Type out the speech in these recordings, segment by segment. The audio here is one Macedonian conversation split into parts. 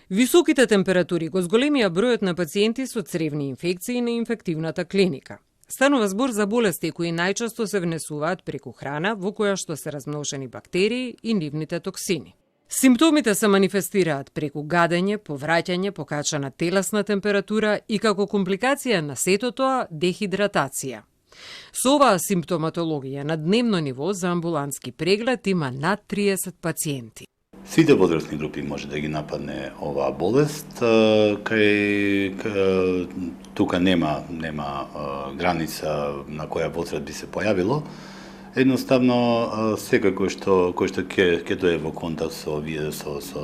Високите температури го зголемија бројот на пациенти со цревни инфекции на инфективната клиника. Станува збор за болести кои најчесто се внесуваат преку храна во која што се размножени бактерии и нивните токсини. Симптомите се манифестираат преку гадење, повраќање, покачана телесна температура и како компликација на сето тоа дехидратација. Со оваа симптоматологија на дневно ниво за амбулантски преглед има над 30 пациенти. Сите возрастни групи може да ги нападне оваа болест, тука нема граница на која возраст би се појавило. Едноставно секој кој што ќе дое во контакт со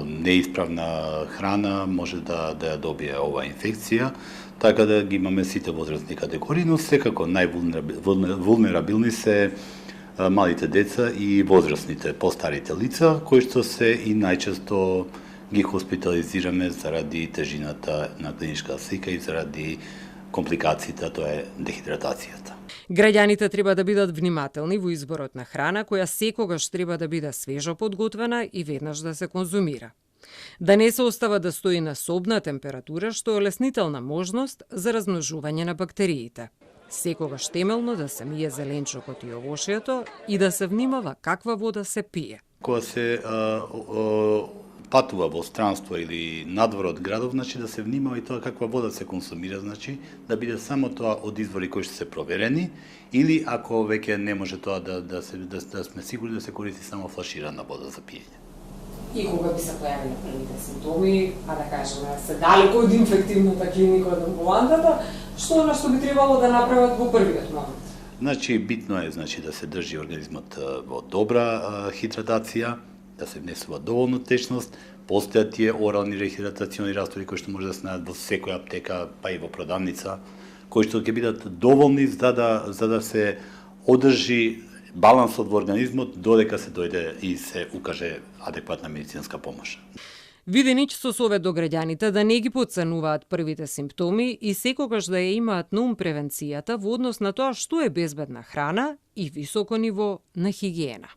неисправна храна може да ја добие оваа инфекција, така да ги имаме сите возрастни категории, но секако највулнерабилни се малите деца и возрастните, постарите лица, кои што се и најчесто ги хоспитализираме заради тежината на клиничка слика и заради компликацијата, тоа е дехидратацијата. Граѓаните треба да бидат внимателни во изборот на храна која секогаш треба да биде свежо подготвена и веднаш да се конзумира. Да не се остава да стои на собна температура, што е олеснителна можност за размножување на бактериите. Секогаш темелно да се мие зеленчукот и овошјето и да се внимава каква вода се пие. Кога се патува во странство или надвор од градов, значи да се внимава и тоа каква вода се консумира, значи да биде само тоа од извори кои што се проверени, или ако веќе не може тоа да сме сигурни да се користи само флаширана вода за пиење. И кога би се појавиле првите симптоми, да кажеме, се далеко од инфективната клиника од амбулантата, што би требало да направат во првиот момент? Значи битно е да се држи организмот во добра хидратација, да се внесува доволно течност, постојат тие орални рехидратациони раствори кои што може да се најдат во секоја аптека, па и во продавница, кои што ќе бидат доволни за да се одржи балансот во организмот додека се дојде и се укаже адекватна медицинска помош. Виденич со совет до граѓаните да не ги потценуваат првите симптоми и секогаш да ја имаат на ум превенцијата во однос на тоа што е безбедна храна и високо ниво на хигиена.